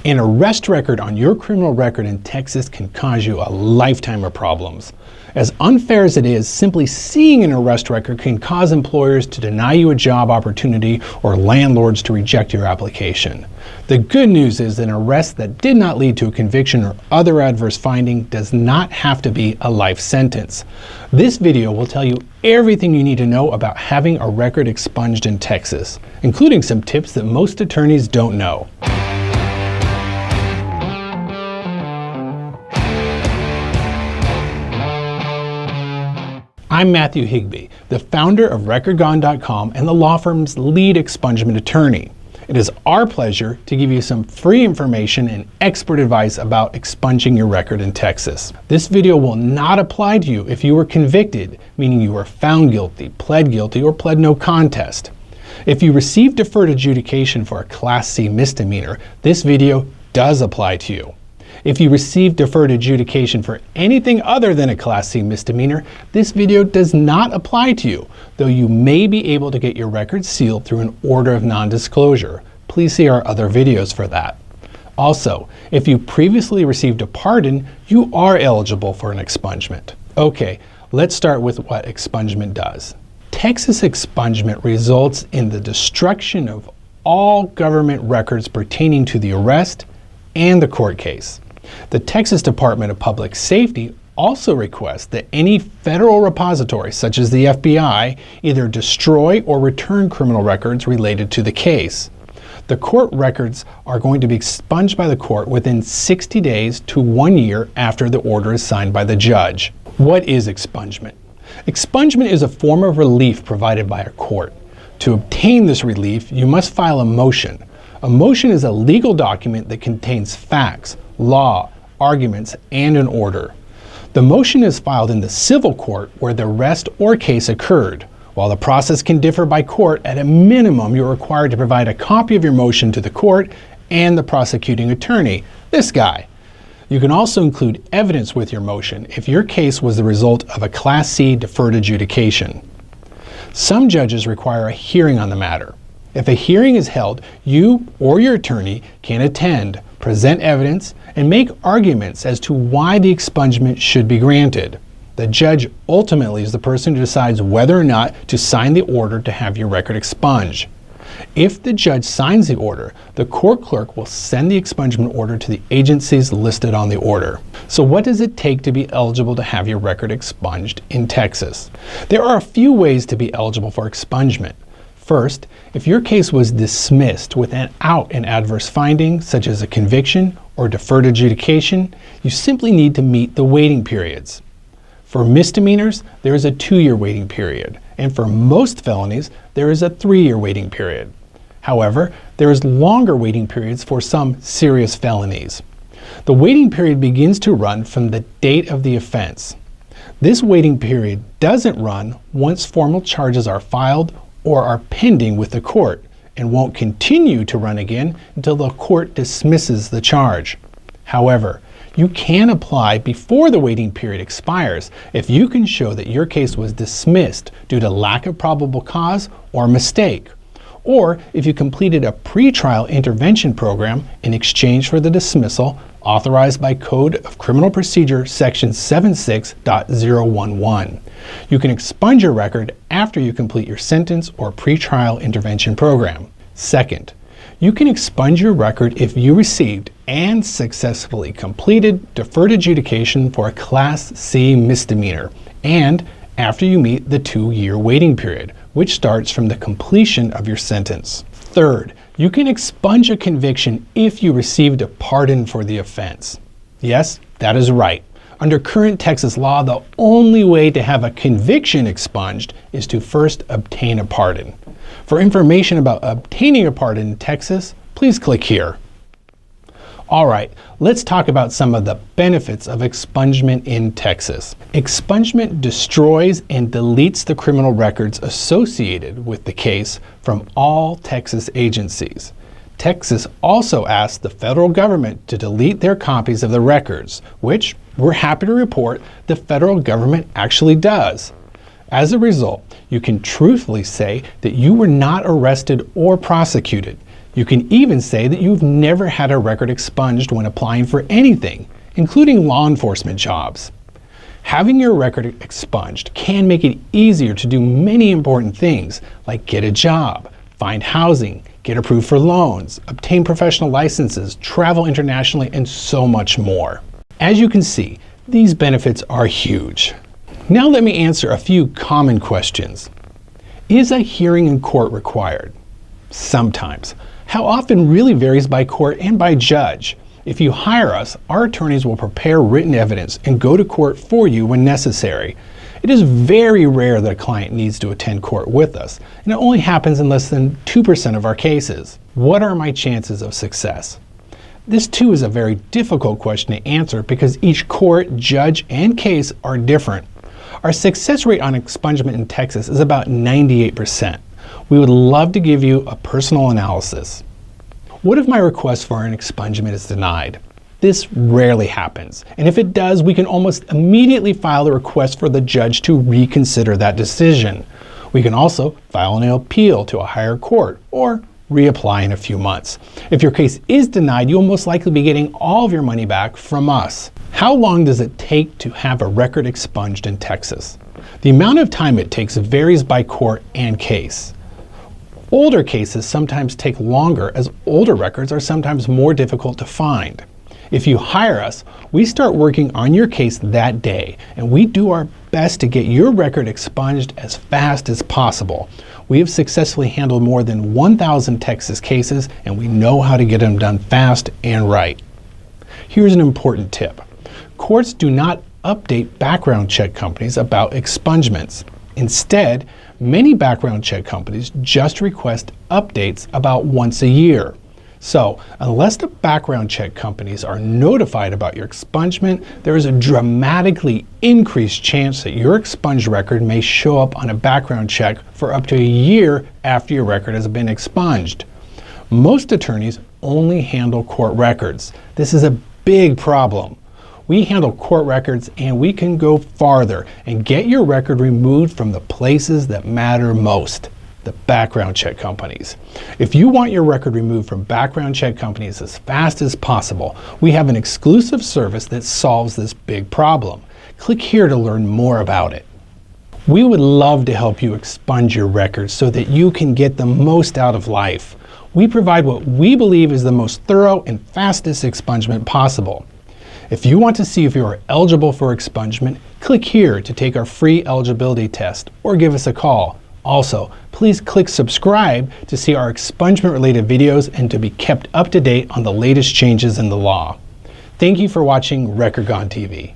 An arrest record on your criminal record in Texas can cause you a lifetime of problems. As unfair as it is, simply seeing an arrest record can cause employers to deny you a job opportunity or landlords to reject your application. The good news is that an arrest that did not lead to a conviction or other adverse finding does not have to be a life sentence. This video will tell you everything you need to know about having a record expunged in Texas, including some tips that most attorneys don't know. I'm Matthew Higbee, the founder of RecordGone.com and the law firm's lead expungement attorney. It is our pleasure to give you some free information and expert advice about expunging your record in Texas. This video will not apply to you if you were convicted, meaning you were found guilty, or pled no contest. If you received deferred adjudication for a Class C misdemeanor, this video does apply to you. If you received deferred adjudication for anything other than a Class C misdemeanor, this video does not apply to you, though you may be able to get your record sealed through an order of non-disclosure. Please see our other videos for that. Also, if you previously received a pardon, you are eligible for an expungement. Okay, let's start with what expungement does. Texas expungement results in the destruction of all government records pertaining to the arrest and the court case. The Texas Department of Public Safety also requests that any federal repository, such as the FBI, either destroy or return criminal records related to the case. The court records are going to be expunged by the court within 60 days to 1 year after the order is signed by the judge. What is expungement? Expungement is a form of relief provided by a court. To obtain this relief, you must file a motion. A motion is a legal document that contains facts, law, arguments, and an order. The motion is filed in the civil court where the arrest or case occurred. While the process can differ by court, at a minimum you're required to provide a copy of your motion to the court and the prosecuting attorney, this guy. You can also include evidence with your motion if your case was the result of a Class C deferred adjudication. Some judges require a hearing on the matter. If a hearing is held, you or your attorney can attend, present evidence, and make arguments as to why the expungement should be granted. The judge ultimately is the person who decides whether or not to sign the order to have your record expunged. If the judge signs the order, the court clerk will send the expungement order to the agencies listed on the order. So what does it take to be eligible to have your record expunged in Texas? There are a few ways to be eligible for expungement. First, if your case was dismissed without an adverse finding, such as a conviction or deferred adjudication, you simply need to meet the waiting periods. For misdemeanors, there is a 2-year waiting period, and for most felonies, there is a 3-year waiting period. However, there is longer waiting periods for some serious felonies. The waiting period begins to run from the date of the offense. This waiting period doesn't run once formal charges are filed or are pending with the court, and won't continue to run again until the court dismisses the charge. However, you can apply before the waiting period expires if you can show that your case was dismissed due to lack of probable cause or mistake, or if you completed a pretrial intervention program in exchange for the dismissal authorized by Code of Criminal Procedure Section 76.011. You can expunge your record after you complete your sentence or pretrial intervention program. Second, you can expunge your record if you received and successfully completed deferred adjudication for a Class C misdemeanor, and after you meet the 2-year waiting period, which starts from the completion of your sentence. Third, you can expunge a conviction if you received a pardon for the offense. Yes, that is right. Under current Texas law, the only way to have a conviction expunged is to first obtain a pardon. For information about obtaining a pardon in Texas, please click here. All right, let's talk about some of the benefits of expungement in Texas. Expungement destroys and deletes the criminal records associated with the case from all Texas agencies. Texas also asked the federal government to delete their copies of the records, which we're happy to report the federal government actually does. As a result, you can truthfully say that you were not arrested or prosecuted. You can even say that you've never had a record expunged when applying for anything, including law enforcement jobs. Having your record expunged can make it easier to do many important things like get a job, find housing, get approved for loans, obtain professional licenses, travel internationally, and so much more. As you can see, these benefits are huge. Now let me answer a few common questions. Is a hearing in court required? Sometimes. How often really varies by court and by judge. If you hire us, our attorneys will prepare written evidence and go to court for you when necessary. It is very rare that a client needs to attend court with us, and it only happens in less than 2% of our cases. What are my chances of success? This too is a very difficult question to answer because each court, judge, and case are different. Our success rate on expungement in Texas is about 98%. We would love to give you a personal analysis. What if my request for an expungement is denied? This rarely happens, and if it does, we can almost immediately file a request for the judge to reconsider that decision. We can also file an appeal to a higher court or reapply in a few months. If your case is denied, you'll most likely be getting all of your money back from us. How long does it take to have a record expunged in Texas? The amount of time it takes varies by court and case. Older cases sometimes take longer as older records are sometimes more difficult to find. If you hire us, we start working on your case that day, and we do our best to get your record expunged as fast as possible. We have successfully handled more than 1,000 Texas cases, and we know how to get them done fast and right. Here's an important tip. Courts do not update background check companies about expungements. Instead, many background check companies just request updates about once a year. So, unless the background check companies are notified about your expungement, there is a dramatically increased chance that your expunged record may show up on a background check for up to a year after your record has been expunged. Most attorneys only handle court records. This is a big problem. We handle court records and we can go farther and get your record removed from the places that matter most, the background check companies. If you want your record removed from background check companies as fast as possible, we have an exclusive service that solves this big problem. Click here to learn more about it. We would love to help you expunge your records so that you can get the most out of life. We provide what we believe is the most thorough and fastest expungement possible. If you want to see if you are eligible for expungement, click here to take our free eligibility test or give us a call. Also, please click subscribe to see our expungement-related videos and to be kept up to date on the latest changes in the law. Thank you for watching RecordGone TV.